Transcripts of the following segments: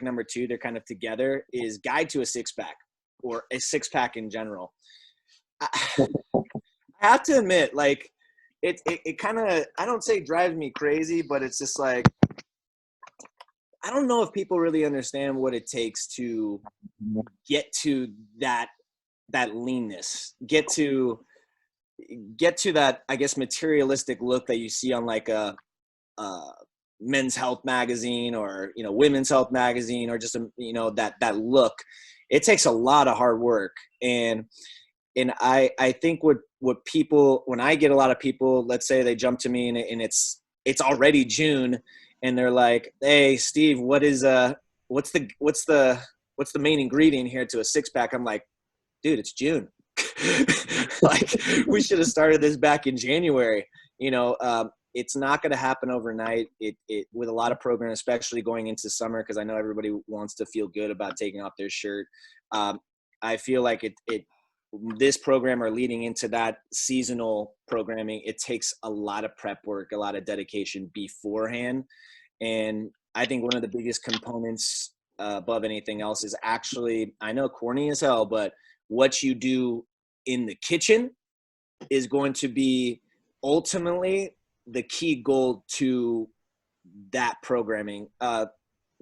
number 2, they're kind of together, is Guide to a Six-Pack, or a six-pack in general. I have to admit, like, it kind of, I don't say drives me crazy, but it's just like, I don't know if people really understand what it takes to get to that leanness, get to that, I guess, materialistic look that you see on like a men's health magazine, or, you know, women's health magazine, or just, you know, that look. It takes a lot of hard work. And I think what people, when I get a lot of people, let's say they jump to me and it's already June, and they're like, "Hey, Steve, what's the main ingredient here to a six-pack?" I'm like, dude, it's June. Like, we should have started this back in January. You know, it's not going to happen overnight. It with a lot of programs, especially going into summer, because I know everybody wants to feel good about taking off their shirt. I feel like this program, or leading into that seasonal programming, it takes a lot of prep work, a lot of dedication beforehand. And I think one of the biggest components above anything else is actually, I know corny as hell, but what you do in the kitchen is going to be ultimately the key goal to that programming.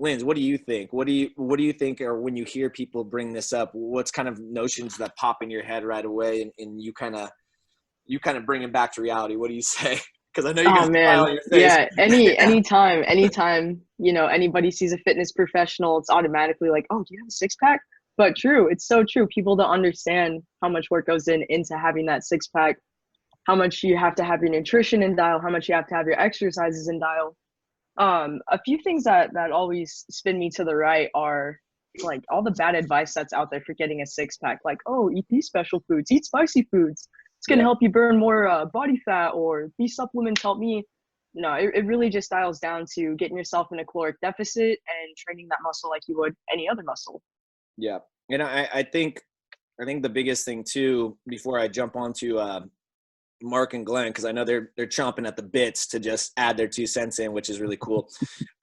Linz, what do you think? What do you think, or when you hear people bring this up, what's kind of notions that pop in your head right away, and you kind of bring it back to reality? What do you say? Because I know you got a smile on your face. Yeah, anytime, you know, anybody sees a fitness professional, it's automatically like, "Oh, do you have a six-pack?" But true, it's so true. People don't understand how much work goes into having that six-pack, how much you have to have your nutrition in dial, how much you have to have your exercises in dial. A few things that always spin me to the right are like all the bad advice that's out there for getting a six-pack. Like, "Oh, eat these special foods, eat spicy foods. It's going to help you burn more body fat," or "these supplements help me." No, it really just dials down to getting yourself in a caloric deficit and training that muscle like you would any other muscle. Yeah. And I think the biggest thing too, before I jump onto Mark and Glenn, because I know they're chomping at the bits to just add their 2 cents in, which is really cool.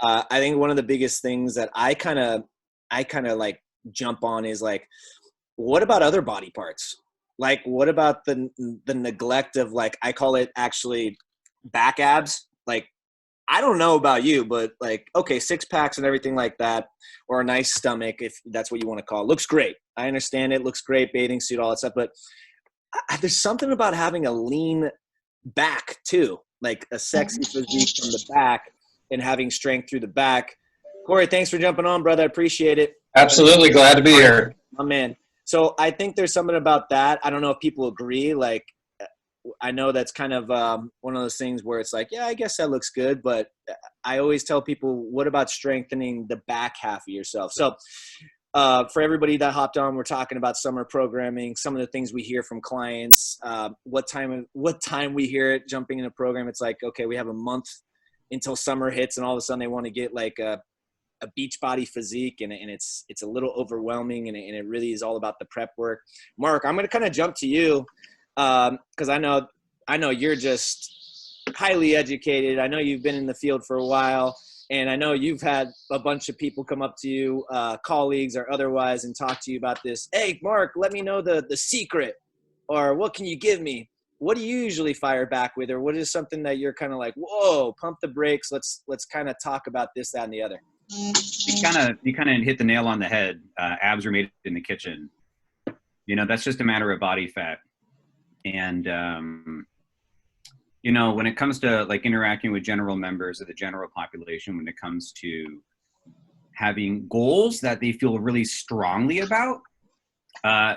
I think one of the biggest things that I kind of like jump on is like, what about other body parts? Like, what about the neglect of, like, I call it actually back abs. Like, I don't know about you, but like, okay, 6-packs and everything like that, or a nice stomach, if that's what you want to call it, looks great. I understand it looks great, bathing suit, all that stuff, but there's something about having a lean back too, like a sexy physique from the back and having strength through the back. Corey, thanks for jumping on, brother. I appreciate it. Absolutely. Glad to be here. My man. So I think there's something about that. I don't know if people agree. Like, I know that's kind of one of those things where it's like, yeah, I guess that looks good. But I always tell people, what about strengthening the back half of yourself? So for everybody that hopped on, we're talking about summer programming, some of the things we hear from clients, what time we hear it jumping in a program. It's like, okay, we have a month until summer hits, and all of a sudden they want to get like a beach body physique, and it's a little overwhelming, and it really is all about the prep work. Mark, I'm going to kind of jump to you because I know you're just highly educated. I know you've been in the field for a while. And I know you've had a bunch of people come up to you, colleagues or otherwise, and talk to you about this. "Hey, Mark, let me know the secret," or "what can you give me?" What do you usually fire back with, or what is something that you're kind of like, "Whoa, pump the brakes. Let's kind of talk about this, that, and the other." You kind of hit the nail on the head. Abs are made in the kitchen. You know, that's just a matter of body fat. And you know, when it comes to like interacting with general members of the general population, when it comes to having goals that they feel really strongly about,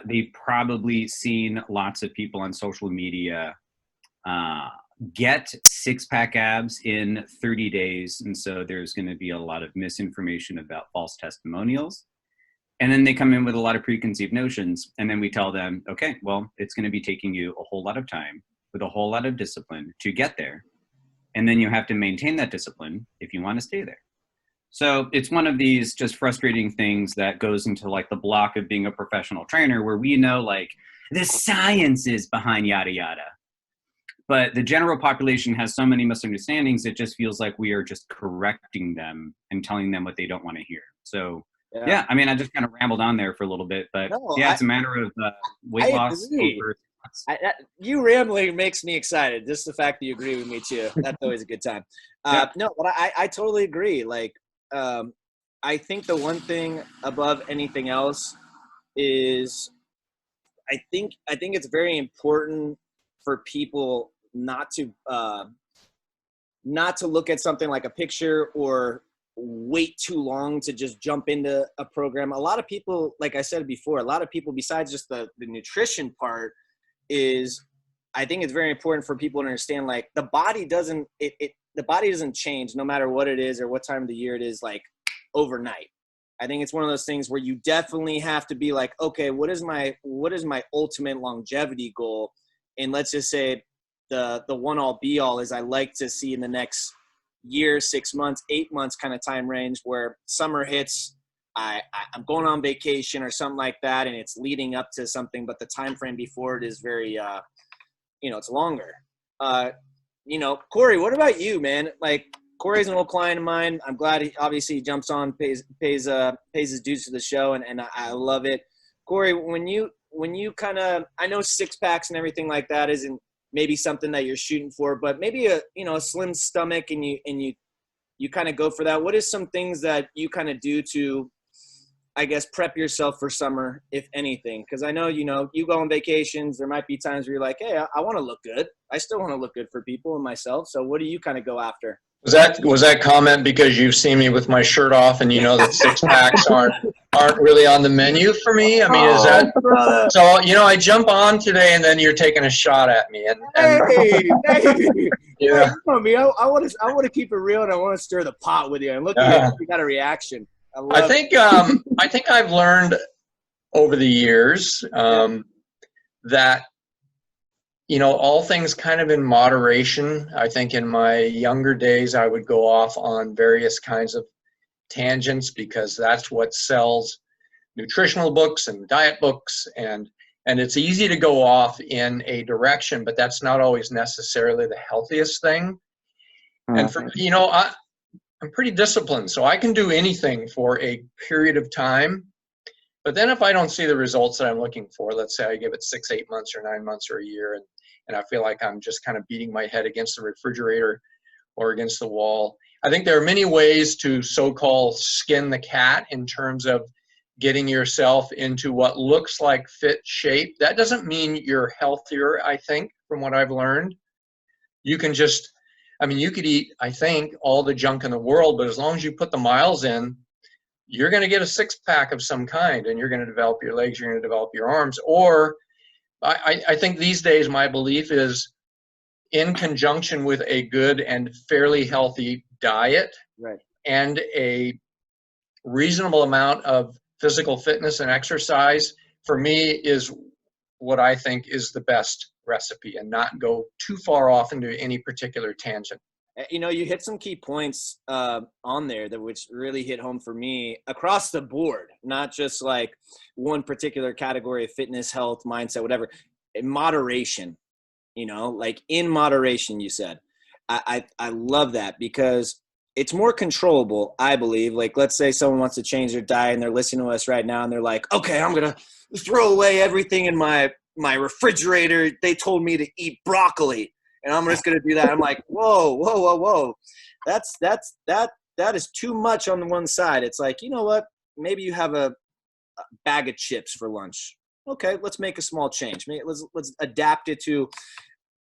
they've probably seen lots of people on social media get 6-pack abs in 30 days. And so there's going to be a lot of misinformation about false testimonials. And then they come in with a lot of preconceived notions. And then we tell them, okay, well, it's going to be taking you a whole lot of time with a whole lot of discipline to get there. And then you have to maintain that discipline if you want to stay there. So it's one of these just frustrating things that goes into like the block of being a professional trainer, where we know like the science is behind yada yada. But the general population has so many misunderstandings, it just feels like we are just correcting them and telling them what they don't want to hear. So yeah, I mean, I just kind of rambled on there for a little bit, but No, yeah, it's a matter of weight loss agree. over. You rambling makes me excited. Just the fact that you agree with me too. That's always a good time. No, but I totally agree. Like, I think the one thing above anything else is I think it's very important for people not to look at something like a picture or wait too long to just jump into a program. A lot of people, like I said before, a lot of people, besides just the nutrition part, is I think it's very important for people to understand, like, the body doesn't change no matter what it is or what time of the year it is, like, overnight. I think it's one of those things where you definitely have to be like, okay, what is my ultimate longevity goal? And let's just say the one all be all is I like to see in the next year, 6 months, 8 months kind of time range where summer hits, I'm going on vacation or something like that, and it's leading up to something, but the time frame before it is very, it's longer. Corey, what about you, man? Like, Corey's an old client of mine. I'm glad he obviously jumps on, pays his dues to the show, and I love it. Corey, when you kind of, I know six packs and everything like that isn't maybe something that you're shooting for, but maybe a slim stomach and you kind of go for that. What is some things that you kind of do to, I guess, prep yourself for summer, if anything? Because I know, you go on vacations. There might be times where you're like, hey, I want to look good. I still want to look good for people and myself. So what do you kind of go after? Was that comment because you've seen me with my shirt off and you know that six packs aren't really on the menu for me? I mean, is that brother. So? I jump on today and then you're taking a shot at me, and Hey, yeah. I want to keep it real, and I want to stir the pot with you. And look at you, you got a reaction. I think I've learned over the years that all things kind of in moderation. I think in my younger days I would go off on various kinds of tangents because that's what sells nutritional books and diet books, and it's easy to go off in a direction, but that's not always necessarily the healthiest thing. And for I'm pretty disciplined, so I can do anything for a period of time. But then if I don't see the results that I'm looking for, let's say I give it 6, 8 months or 9 months or a year, and I feel like I'm just kind of beating my head against the refrigerator or against the wall. I think there are many ways to so-called skin the cat in terms of getting yourself into what looks like fit shape. That doesn't mean you're healthier, I think, from what I've learned. You can just, you could eat, I think, all the junk in the world, but as long as you put the miles in, you're going to get a six-pack of some kind, and you're going to develop your legs, you're going to develop your arms. Or I think these days my belief is in conjunction with a good and fairly healthy diet, right, and a reasonable amount of physical fitness and exercise, for me, is what I think is the best recipe, and not go too far off into any particular tangent. You hit some key points on there which really hit home for me across the board, not just like one particular category of fitness, health, mindset, whatever. In moderation, like in moderation, you said. I love that because it's more controllable, I believe. Like, let's say someone wants to change their diet and they're listening to us right now and they're like, okay, I'm going to throw away everything in my refrigerator. They told me to eat broccoli, and I'm just going to do that. I'm like, whoa. That is too much on the one side. It's like, you know what? Maybe you have a bag of chips for lunch. Okay, let's make a small change. Let's adapt it to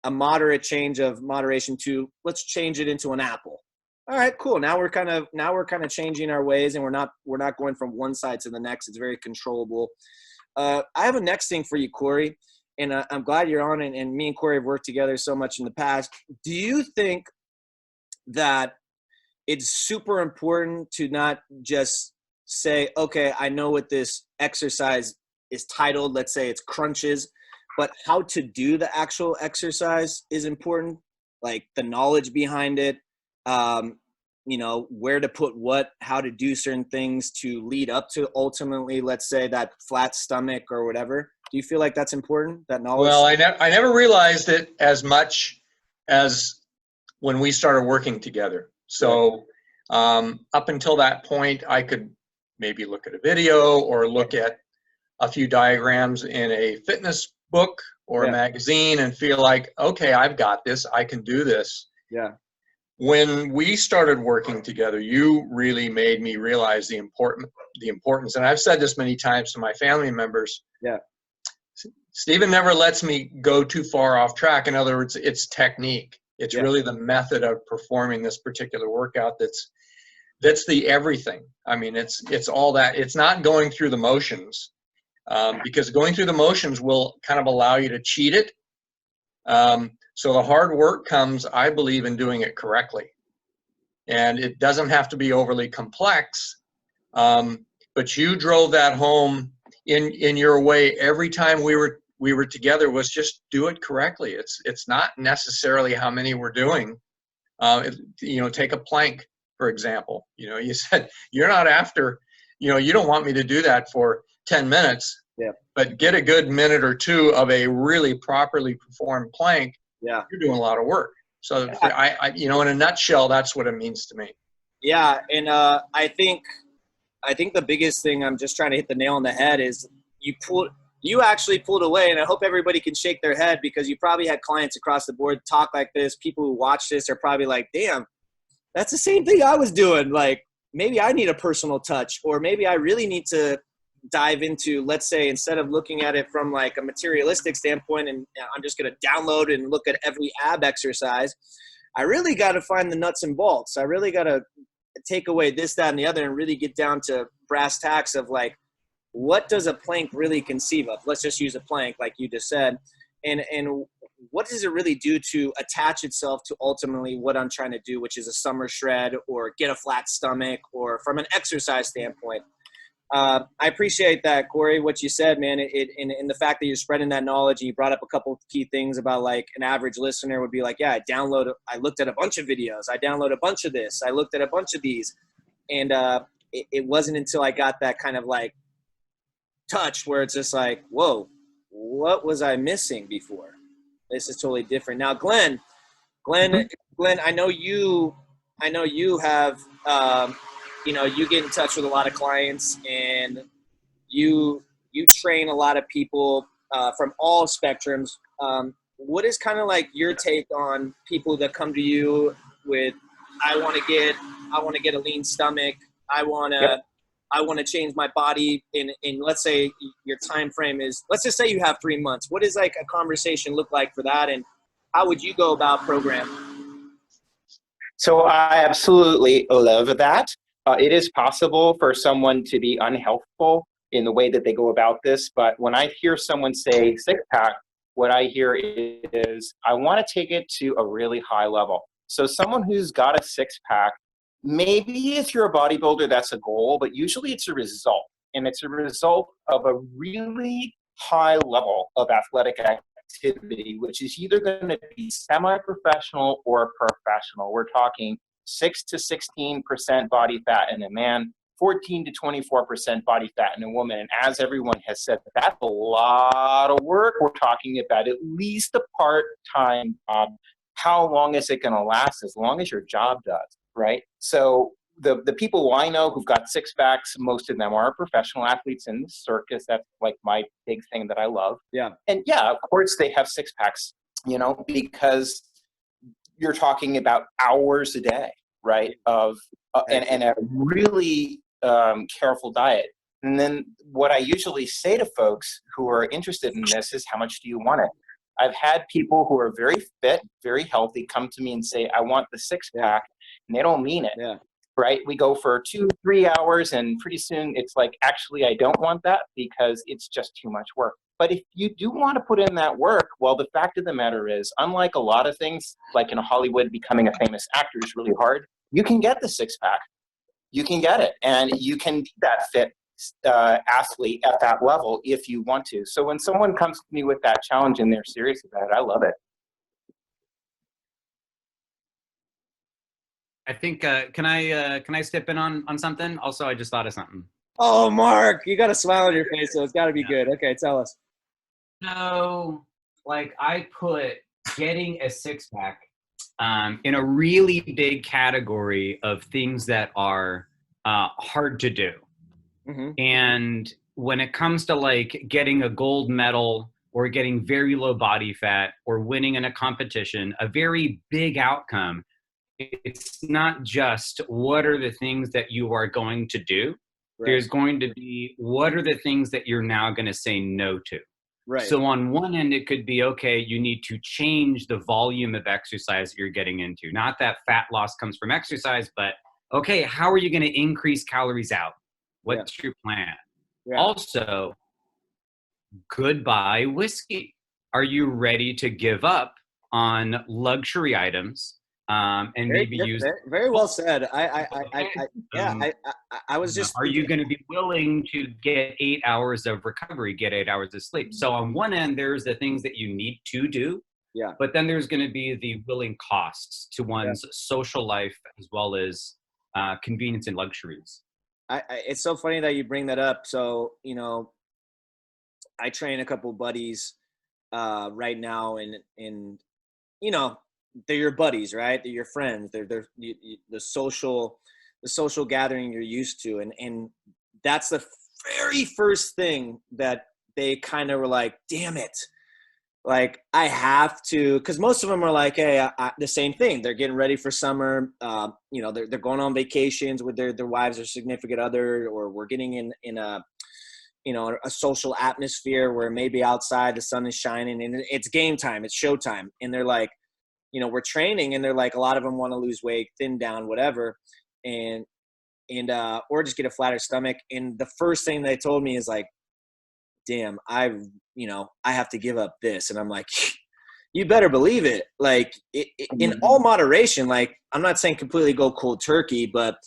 a moderate change of moderation to let's change it into an apple. All right, cool. Now we're kind of changing our ways, and we're not going from one side to the next. It's very controllable. I have a next thing for you, Corey. And I'm glad you're on, and me and Corey have worked together so much in the past. Do you think that it's super important to not just say, okay, I know what this exercise is titled, let's say it's crunches, but how to do the actual exercise is important, like the knowledge behind it, where to put what, how to do certain things to lead up to ultimately, let's say, that flat stomach or whatever. Do you feel like that's important, that knowledge? Well, I never realized it as much as when we started working together. So up until that point, I could maybe look at a video or look at a few diagrams in a fitness book or a magazine and feel like, okay, I've got this, I can do this. Yeah. When we started working together, you really made me realize the importance. And I've said this many times to my family members. Yeah. Stephen never lets me go too far off track. In other words, it's technique. It's really the method of performing this particular workout that's the everything. I mean, it's all that. It's not going through the motions, because going through the motions will kind of allow you to cheat it. So the hard work comes, I believe, in doing it correctly. And it doesn't have to be overly complex, but you drove that home in your way every time we were together, was just do it correctly. It's not necessarily how many we're doing. Take a plank, for example. You said you're not after, you don't want me to do that for 10 minutes, but get a good minute or two of a really properly performed plank. Yeah, you're doing a lot of work. So I in a nutshell, that's what it means to me. Yeah, and I think the biggest thing, I'm just trying to hit the nail on the head, is you actually pulled away, and I hope everybody can shake their head, because you probably had clients across the board talk like this. People who watch this are probably like, damn, that's the same thing I was doing. Like, maybe I need a personal touch, or maybe I really need to dive into, let's say, instead of looking at it from like a materialistic standpoint and I'm just going to download and look at every ab exercise, I really got to find the nuts and bolts. I really got to take away this, that, and the other, and really get down to brass tacks of like, what does a plank really conceive of? Let's just use a plank like you just said. And what does it really do to attach itself to ultimately what I'm trying to do, which is a summer shred or get a flat stomach, or from an exercise standpoint. I appreciate that, Corey, what you said, man. In the fact that you're spreading that knowledge, and you brought up a couple of key things about like an average listener would be like, yeah, I looked at a bunch of videos. I downloaded a bunch of this. I looked at a bunch of these. And it wasn't until I got that kind of like touch where it's just like, whoa, what was I missing before? This is totally different. Now, Glenn, I know you have, you get in touch with a lot of clients, and you train a lot of people from all spectrums. What is kind of like your take on people that come to you with, I want to get a lean stomach. I want to change my body in, let's say your time frame is, let's just say you have 3 months. What does like a conversation look like for that? And how would you go about program? So I absolutely love that. It is possible for someone to be unhealthful in the way that they go about this. But when I hear someone say six pack, what I hear is, I want to take it to a really high level. So someone who's got a six pack, maybe if you're a bodybuilder, that's a goal, but usually it's a result. And it's a result of a really high level of athletic activity, which is either going to be semi-professional or professional. We're talking 6 to 16% body fat in a man, 14 to 24% body fat in a woman. And as everyone has said, that's a lot of work. We're talking about at least a part-time job. How long is it going to last? As long as your job does, right? So the people I know who've got six packs, most of them are professional athletes in the circus. That's like my big thing that I love. Yeah. And yeah, of course they have six packs, because you're talking about hours a day, right? Of and a really careful diet. And then what I usually say to folks who are interested in this is, how much do you want it? I've had people who are very fit, very healthy, come to me and say, I want the six pack, and they don't mean it. Yeah. Right? We go for 2-3 hours, and pretty soon it's like, actually, I don't want that because it's just too much work. But if you do want to put in that work, well, the fact of the matter is, unlike a lot of things, like in Hollywood, becoming a famous actor is really hard. You can get the six pack. You can get it, and you can be that fit athlete at that level if you want to. So when someone comes to me with that challenge and they're serious about it, I love it. I think, can I step in on something? Also, I just thought of something. Oh, Mark, you got a smile on your face, so it's got to be good. Okay, tell us. So, like, I put getting a six pack in a really big category of things that are hard to do. Mm-hmm. And when it comes to like getting a gold medal or getting very low body fat or winning in a competition, a very big outcome, it's not just what are the things that you are going to do. Right. There's going to be what are the things that you're now going to say no to. Right. So on one end, it could be, okay, you need to change the volume of exercise that you're getting into. Not that fat loss comes from exercise, but okay, how are you going to increase calories out? What's your plan? Yeah. Also, goodbye whiskey. Are you ready to give up on luxury items and maybe use? Very well said. I was just. Are you going to be willing to get 8 hours of recovery, get 8 hours of sleep? So on one end, there's the things that you need to do. Yeah. But then there's going to be the willing costs to one's social life as well as convenience and luxuries. It's so funny that you bring that up. So, I train a couple buddies right now, and they're your buddies, right? They're your friends. They're the social gathering you're used to, and that's the very first thing that they kind of were like, damn it. Like, I have to, because most of them are like, hey, the same thing. They're getting ready for summer. They're going on vacations with their wives or significant other, or we're getting in a social atmosphere where maybe outside the sun is shining and it's game time, it's showtime. And they're like, we're training, and they're like, a lot of them want to lose weight, thin down, whatever. And or just get a flatter stomach. And the first thing they told me is like, damn, I have to give up this. And I'm like, you better believe it. Like in all moderation, like I'm not saying completely go cold turkey, but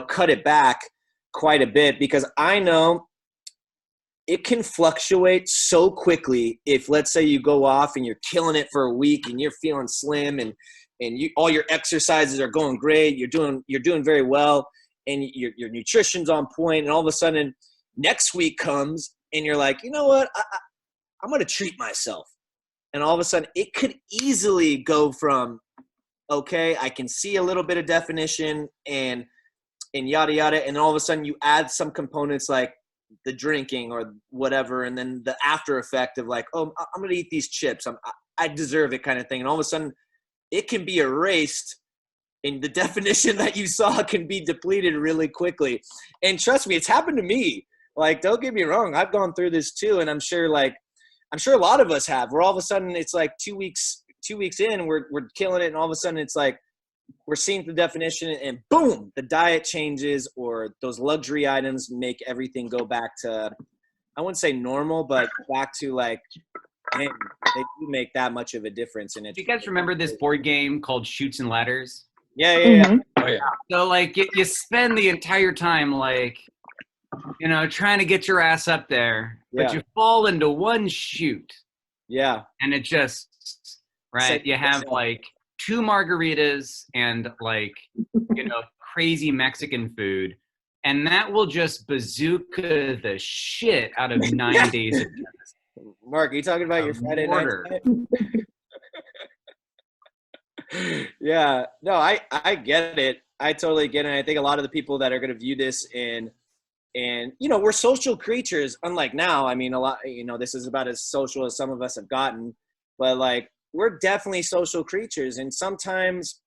cut it back quite a bit, because I know it can fluctuate so quickly. If let's say you go off and you're killing it for a week and you're feeling slim and all your exercises are going great, you're doing very well, and your nutrition's on point, and all of a sudden next week comes and you're like, you know what, I'm going to treat myself. And all of a sudden it could easily go from, okay, I can see a little bit of definition and yada, yada. And all of a sudden you add some components like the drinking or whatever. And then the after effect of like, oh, I'm going to eat these chips. I deserve it kind of thing. And all of a sudden it can be erased, and the definition that you saw can be depleted really quickly. And trust me, it's happened to me. Like, don't get me wrong, I've gone through this too, and I'm sure a lot of us have. Where all of a sudden it's like 2 weeks in, we're killing it, and all of a sudden it's like we're seeing the definition, and boom, the diet changes, or those luxury items make everything go back to, I wouldn't say normal, but back to like, man, they do make that much of a difference in it. Do you guys remember this board game called Chutes and Ladders? Yeah. Oh yeah. So like you spend the entire time like, trying to get your ass up there, but you fall into one chute. Yeah. And it just, right, you have like 2 margaritas and like, crazy Mexican food, and that will just bazooka the shit out of 9 days of tennis. Mark, are you talking about your Friday night? Yeah. No, I get it. I totally get it. I think a lot of the people that are going to view this and we're social creatures, unlike now. I mean, a lot, this is about as social as some of us have gotten, but like, we're definitely social creatures. And sometimes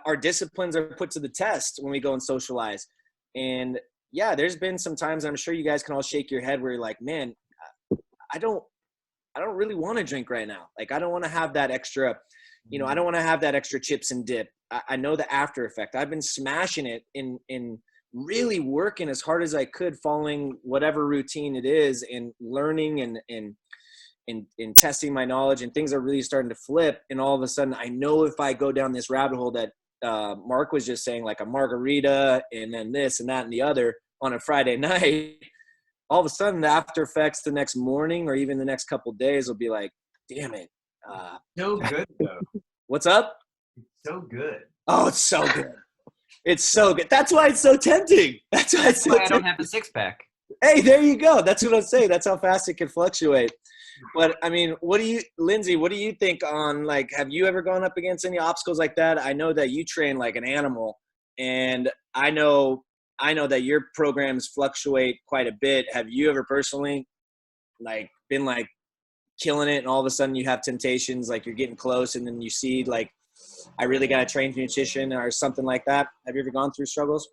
our disciplines are put to the test when we go and socialize. And yeah, there's been some times, I'm sure you guys can all shake your head, where you're like, man, I don't really want to drink right now. Like, I don't want to have that extra, I don't want to have that extra chips and dip. I know the after effect. I've been smashing it in really working as hard as I could, following whatever routine it is, and learning and testing my knowledge, and things are really starting to flip. And all of a sudden I know if I go down this rabbit hole that Mark was just saying, like a margarita and then this and that and the other on a Friday night, all of a sudden the after effects the next morning or even the next couple of days will be like, damn it. So good though. What's up? So good. Oh, it's so good. It's so good. That's why it's so tempting. That's why I don't have a 6-pack. Hey, there you go. That's what I'm saying. That's how fast it can fluctuate. But I mean, Lindsay, what do you think on, like, have you ever gone up against any obstacles like that? I know that you train like an animal, and I know I know that your programs fluctuate quite a bit. Have you ever personally like been like killing it and all of a sudden you have temptations, like you're getting close and then you see like, I really got to train nutrition or something like that? Have you ever gone through struggles?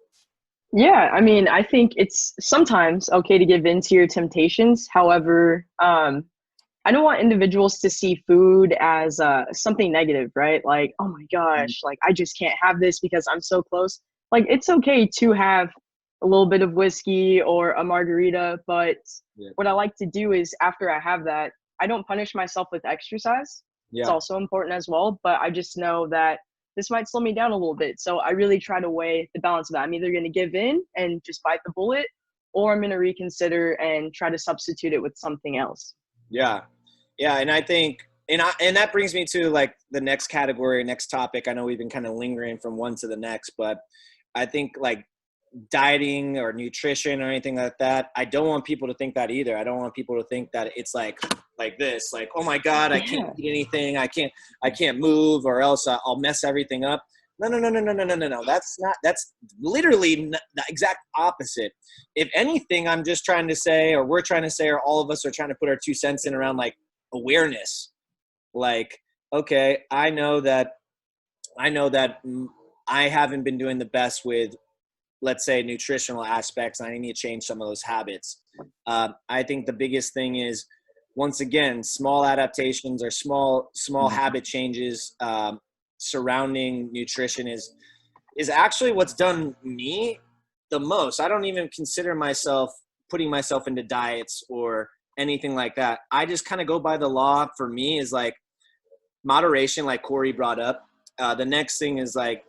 Yeah, I mean, I think it's sometimes okay to give in to your temptations. However, I don't want individuals to see food as something negative, right? Like, oh my gosh, like I just can't have this because I'm so close. Like, it's okay to have a little bit of whiskey or a margarita, but Yeah. what I like to do is after I have that, I don't punish myself with exercise. It's Yeah. also important as well, but I just know that this might slow me down a little bit. So I really try to weigh the balance of that. I'm either going to give in and just bite the bullet, or I'm going to reconsider and try to substitute it with something else. Yeah. Yeah. And I think, and that brings me to like the next category, next topic. I know we've been kind of lingering from one to the next, but I think like dieting or nutrition or anything like that, I don't want people to think that either. I don't want people to think that it's like this, like, oh my God, I can't eat anything. I can't move or else I'll mess everything up. No. That's literally the exact opposite. If anything, I'm just trying to say, or we're trying to say, or all of us are trying to put our 2 cents in around like awareness. Like, okay, I know that I haven't been doing the best with, let's say, nutritional aspects, and I need to change some of those habits. I think the biggest thing is, once again, small adaptations or small habit changes surrounding nutrition is actually what's done me the most. I don't even consider myself putting myself into diets or anything like that. I just kind of go by the law. For me is like moderation, like Corey brought up. The next thing is like,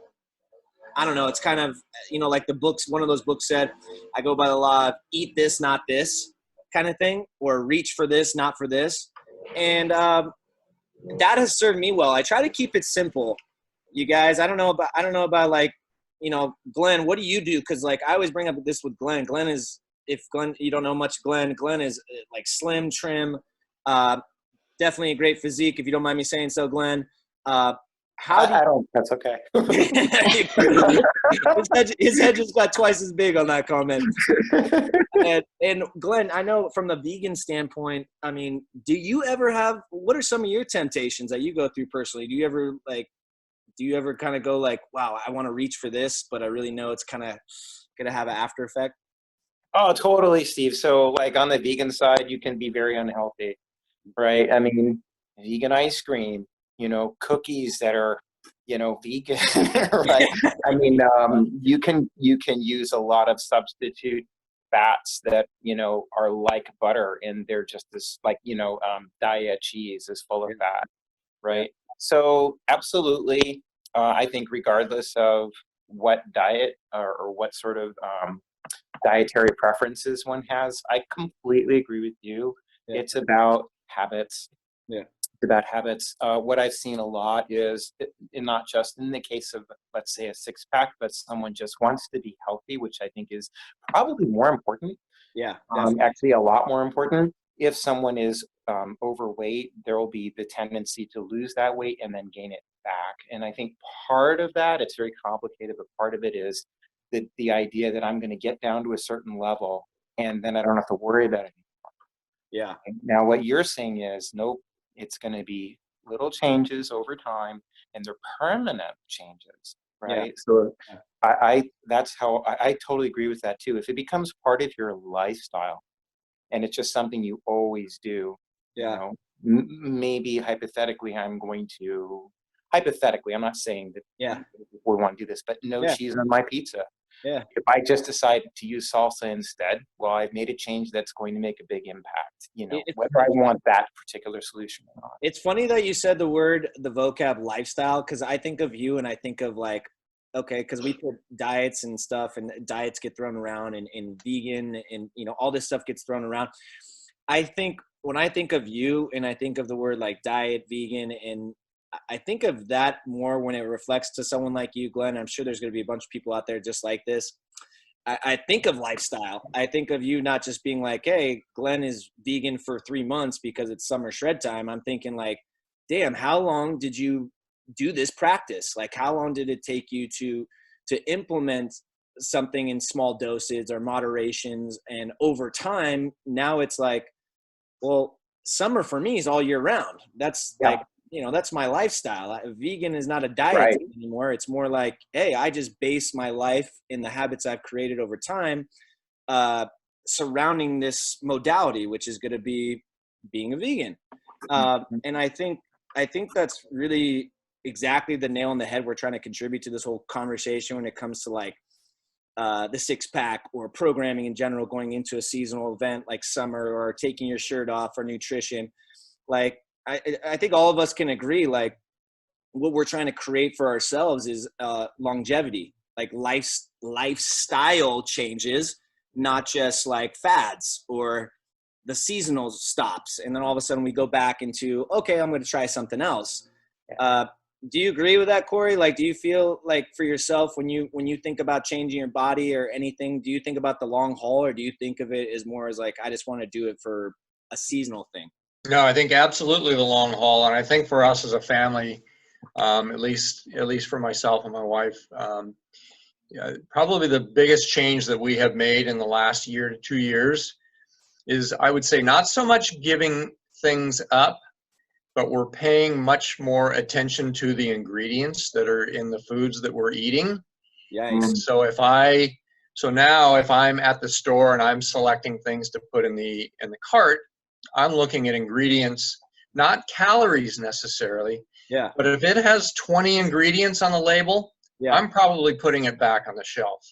I don't know, it's kind of, like the books, one of those books said, I go by the law of eat this, not this kind of thing, or reach for this, not for this. And that has served me well. I try to keep it simple. You guys, I don't know about like, Glenn, what do you do? Cause like, I always bring up this with Glenn. If you don't know much, Glenn is like slim, trim, definitely a great physique. If you don't mind me saying so, Glenn, I don't. That's okay. his head just got twice as big on that comment. And Glenn, I know from the vegan standpoint, I mean, what are some of your temptations that you go through personally? Do you ever kind of go like, wow, I want to reach for this, but I really know it's kind of going to have an after effect? Oh, totally, Steve. So like on the vegan side, you can be very unhealthy, right? I mean, vegan ice cream, cookies that are, vegan, right? I mean, you can use a lot of substitute fats that, are like butter, and they're just this like, diet cheese is full of fat, right? So absolutely, I think regardless of what diet or what sort of dietary preferences one has, I completely agree with you. Yeah. It's about habits. Yeah. About habits. What I've seen a lot is, and not just in the case of, let's say, a six-pack, but someone just wants to be healthy, which I think is probably more important. Yeah, actually a lot more important. If someone is overweight, there will be the tendency to lose that weight and then gain it back. And I think part of that, it's very complicated, but part of it is the idea that I'm going to get down to a certain level and then I don't have to worry about it anymore. Yeah. Now, what you're saying is, nope, it's going to be little changes over time, and they're permanent changes, right? Yeah. So that's how I totally agree with that too. If it becomes part of your lifestyle and it's just something you always do, Yeah. Maybe hypothetically, I'm not saying that we want to do this, but no cheese on my pizza. Yeah. If I just decide to use salsa instead, well, I've made a change that's going to make a big impact, whether I want that particular solution or not. It's funny that you said the vocab lifestyle, because I think of you and I think of like, okay, because we put diets and stuff, and diets get thrown around, and vegan and, all this stuff gets thrown around. I think when I think of you and I think of the word like diet, vegan, and I think of that more when it reflects to someone like you, Glenn. I'm sure there's going to be a bunch of people out there just like this. I think of lifestyle. I think of you not just being like, hey, Glenn is vegan for 3 months because it's summer shred time. I'm thinking like, damn, how long did you do this practice? Like, how long did it take you to implement something in small doses or moderations. And over time, now it's like, well, summer for me is all year round. That's like, that's my lifestyle. Vegan is not a diet anymore. It's more like, hey, I just base my life in the habits I've created over time surrounding this modality, which is going to be being a vegan. And I think that's really exactly the nail on the head we're trying to contribute to this whole conversation when it comes to like the six pack or programming in general, going into a seasonal event like summer or taking your shirt off or nutrition. Like, I think all of us can agree, like what we're trying to create for ourselves is longevity, like lifestyle changes, not just like fads or the seasonal stops. And then all of a sudden we go back into, okay, I'm going to try something else. Do you agree with that, Corey? Like, do you feel like for yourself, when you think about changing your body or anything, do you think about the long haul, or do you think of it as more as like, I just want to do it for a seasonal thing? No, I think absolutely the long haul. And I think for us as a family, at least for myself and my wife, probably the biggest change that we have made in the last year to 2 years is, I would say, not so much giving things up, but we're paying much more attention to the ingredients that are in the foods that we're eating. And so now if I'm at the store and I'm selecting things to put in the cart, I'm looking at ingredients, not calories necessarily. But if it has 20 ingredients on the label, I'm probably putting it back on the shelf.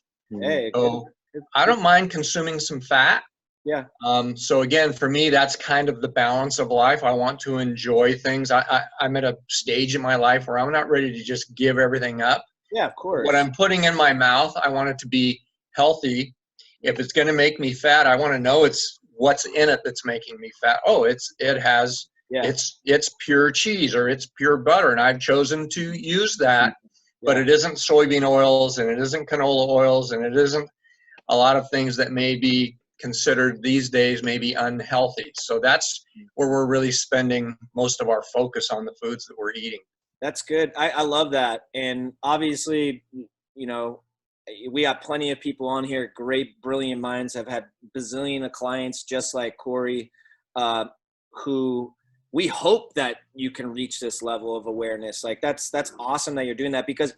So I don't mind consuming some fat. So again, for me, that's kind of the balance of life. I want to enjoy things. I'm at a stage in my life where I'm not ready to just give everything up. Of course. What I'm putting in my mouth, I want it to be healthy. If it's going to make me fat, I want to know what's in it that's making me fat. Oh, it's pure cheese or it's pure butter, and I've chosen to use that. But it isn't soybean oils, and it isn't canola oils, and it isn't a lot of things that may be considered these days maybe unhealthy. So that's where we're really spending most of our focus on the foods that we're eating. That's good. I love that. And obviously, we got plenty of people on here, great, brilliant minds, have had bazillion of clients just like Corey, who we hope that you can reach this level of awareness. Like that's awesome that you're doing that, because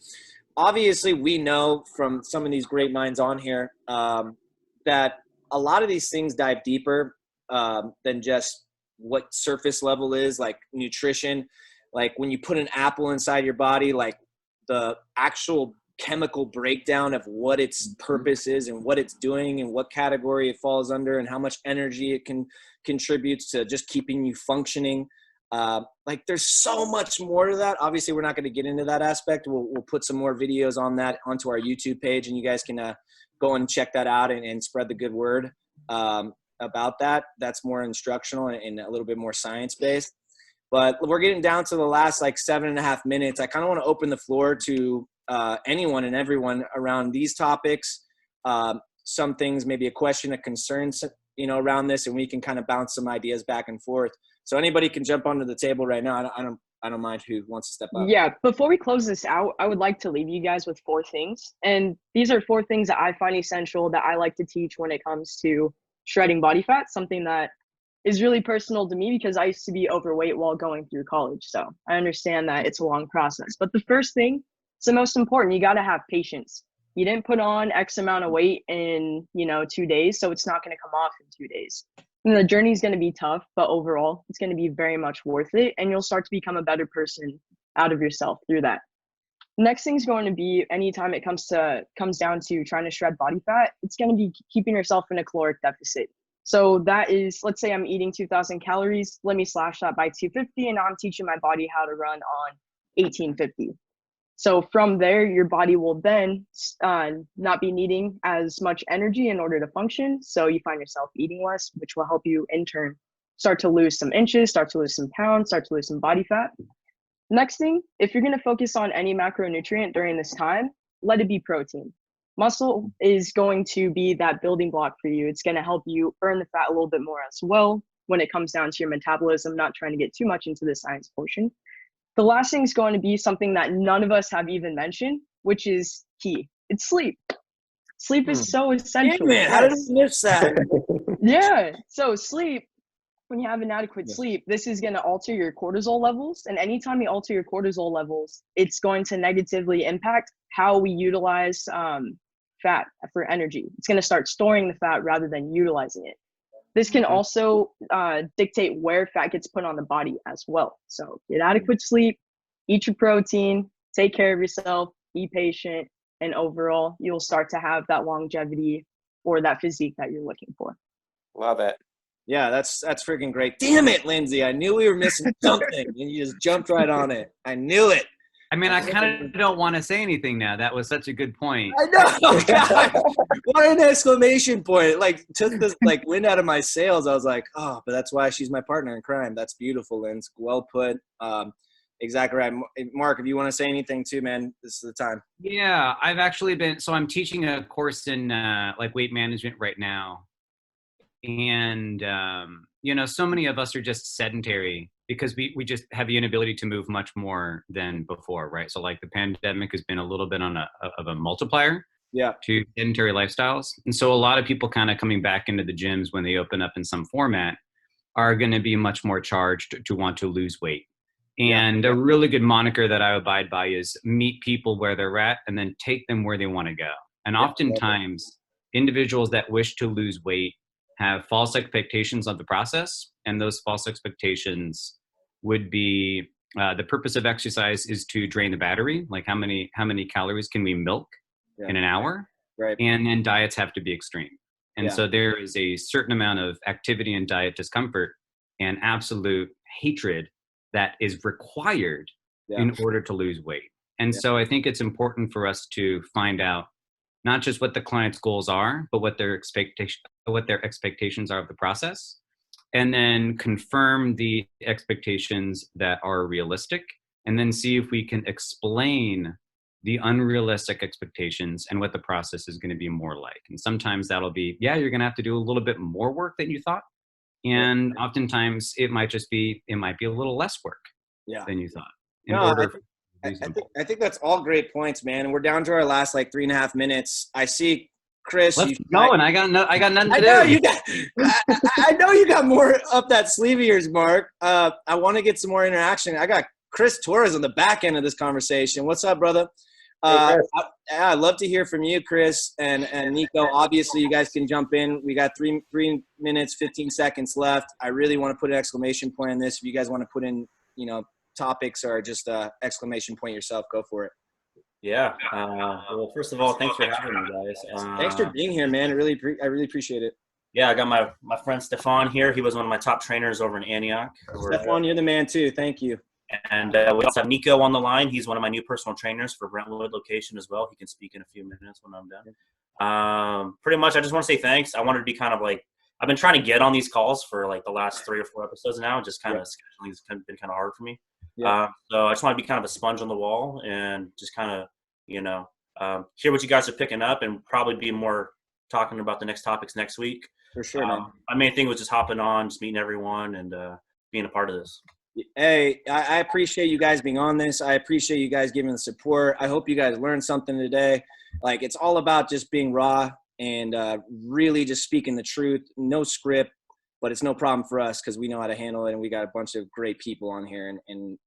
obviously we know from some of these great minds on here that a lot of these things dive deeper than just what surface level is, like nutrition. Like when you put an apple inside your body, like the actual chemical breakdown of what its purpose is and what it's doing and what category it falls under and how much energy it contributes to just keeping you functioning. Like there's so much more to that. Obviously we're not going to get into that aspect. We'll put some more videos on that onto our YouTube page, and you guys can go and check that out and spread the good word about that. That's more instructional and a little bit more science-based. But we're getting down to the last like 7.5 minutes. I kind of want to open the floor to anyone and everyone around these topics. Some things, maybe a question, a concern, around this, and we can kind of bounce some ideas back and forth. So anybody can jump onto the table right now. I don't mind who wants to step up. Yeah, before we close this out, I would like to leave you guys with 4 things. And these are 4 things that I find essential that I like to teach when it comes to shredding body fat, something that is really personal to me because I used to be overweight while going through college. So I understand that it's a long process. But the first thing, it's the most important. You got to have patience. You didn't put on X amount of weight in, 2 days, so it's not going to come off in 2 days. And the journey is going to be tough, but overall, it's going to be very much worth it. And you'll start to become a better person out of yourself through that. Next thing is going to be, anytime it comes down to trying to shred body fat, it's going to be keeping yourself in a caloric deficit. So that is, let's say I'm eating 2,000 calories. Let me slash that by 250, and now I'm teaching my body how to run on 1,850. So from there, your body will then not be needing as much energy in order to function. So you find yourself eating less, which will help you in turn start to lose some inches, start to lose some pounds, start to lose some body fat. Next thing, if you're going to focus on any macronutrient during this time, let it be protein. Muscle is going to be that building block for you. It's going to help you burn the fat a little bit more as well when it comes down to your metabolism, not trying to get too much into the science portion. The last thing is going to be something that none of us have even mentioned, which is key. It's sleep. Sleep is so essential. Damn it, how did I Yes. miss that? Yeah. So sleep, when you have inadequate sleep, this is going to alter your cortisol levels. And anytime you alter your cortisol levels, it's going to negatively impact how we utilize fat for energy. It's going to start storing the fat rather than utilizing it. This can also dictate where fat gets put on the body as well. So get adequate sleep, eat your protein, take care of yourself, be patient, and overall, you'll start to have that longevity or that physique that you're looking for. Love it. Yeah, that's freaking great. Damn it, Lindsay. I knew we were missing something, and you just jumped right on it. I knew it. I mean, I kind of don't want to say anything now. That was such a good point. I know. God. What an exclamation point. Like, took this like wind out of my sails. I was like, oh, but that's why she's my partner in crime. That's beautiful, Linz. Well put. Exactly right. Mark, if you want to say anything too, man, this is the time. Yeah, I've actually so I'm teaching a course in like weight management right now. And, you know, so many of us are just sedentary because we just have the inability to move much more than before, right? So like the pandemic has been a little bit of a multiplier to sedentary lifestyles. And so a lot of people kind of coming back into the gyms when they open up in some format are going to be much more charged to want to lose weight. And a really good moniker that I abide by is meet people where they're at and then take them where they want to go. And oftentimes individuals that wish to lose weight have false expectations of the process. And those false expectations would be the purpose of exercise is to drain the battery. Like how many calories can we milk in an hour? Right. And then diets have to be extreme. And so there is a certain amount of activity and diet discomfort and absolute hatred that is required in order to lose weight. And so I think it's important for us to find out not just what the client's goals are, but what their expectations are of the process, and then confirm the expectations that are realistic, and then see if we can explain the unrealistic expectations and what the process is going to be more like. And sometimes that'll be, you're going to have to do a little bit more work than you thought. And oftentimes it might be a little less work than you thought. I think that's all great points, man. And we're down to our last like 3.5 minutes. I see Chris. Let's keep going. I got nothing to do. I know you got more up that sleeve of yours, Mark. I want to get some more interaction. I got Chris Torres on the back end of this conversation. What's up, brother? I'd love to hear from you, Chris and Nico. Obviously, you guys can jump in. We got 3 minutes, 15 seconds left. I really want to put an exclamation point on this. If you guys want to put in, topics or just exclamation point yourself, go for it. Yeah. Well, first of all, thanks for having me, guys. Thanks for being here, man. I really appreciate it. Yeah, I got my friend Stefan here. He was one of my top trainers over in Antioch. Stefan, you're the man too. Thank you. And we also have Nico on the line. He's one of my new personal trainers for Brentwood location as well. He can speak in a few minutes when I'm done. Pretty much, I just want to say thanks. I wanted to be kind of like, I've been trying to get on these calls for like the last 3 or 4 episodes now. Just kind of scheduling has been kind of hard for me. So I just want to be kind of a sponge on the wall and just kind of, hear what you guys are picking up and probably be more talking about the next topics next week. For sure, man. My main thing was just hopping on, just meeting everyone and being a part of this. Hey, I appreciate you guys being on this. I appreciate you guys giving the support. I hope you guys learned something today. Like, it's all about just being raw and really just speaking the truth. No script, but it's no problem for us because we know how to handle it, and we got a bunch of great people on here, and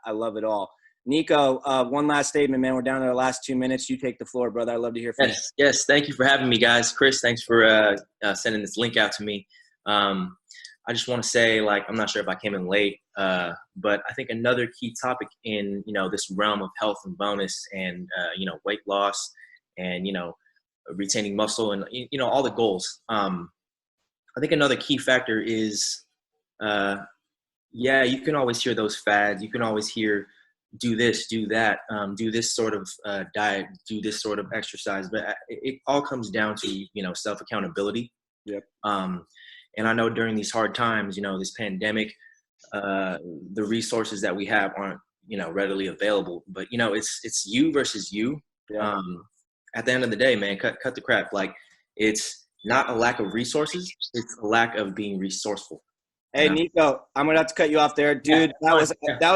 I love it all. Nico, one last statement, man. We're down to our last 2 minutes. You take the floor, brother. I'd love to hear from you. Yes. Thank you for having me, guys. Chris, thanks for sending this link out to me. I just want to say, like, I'm not sure if I came in late, but I think another key topic in, this realm of health and wellness and, weight loss and, retaining muscle and, all the goals. I think another key factor is, you can always hear those fads. You can always hear, do this, do that, do this sort of diet, do this sort of exercise. But it all comes down to, self-accountability. Yep. And I know during these hard times, this pandemic, the resources that we have aren't, readily available. But, it's you versus you. Yeah. At the end of the day, man, cut the crap. Like, it's not a lack of resources. It's a lack of being resourceful. Hey, Nico, I'm going to have to cut you off there. Dude, that was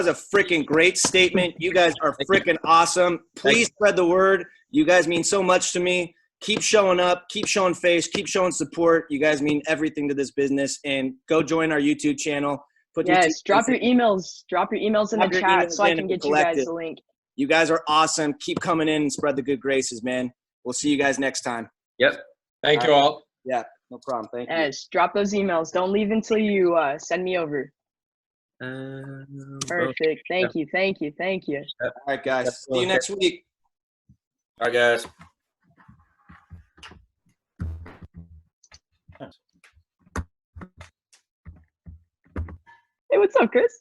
a freaking great statement. You guys are freaking awesome. Please spread the word. You guys mean so much to me. keep showing up, keep showing face, keep showing support. You guys mean everything to this business. And go join our YouTube channel. Yes, drop your emails. Drop your emails in the chat so I can get you guys it. the link. You guys are awesome. Keep coming in and spread the good graces, man. We'll see you guys next time. Yep. Thank you all. Yeah, no problem. Thank you. Yes, drop those emails. Don't leave until you send me over. Perfect. Thank you. Thank you. Thank you. All right, guys. See you next week. All right, guys. Hey, what's up, Chris?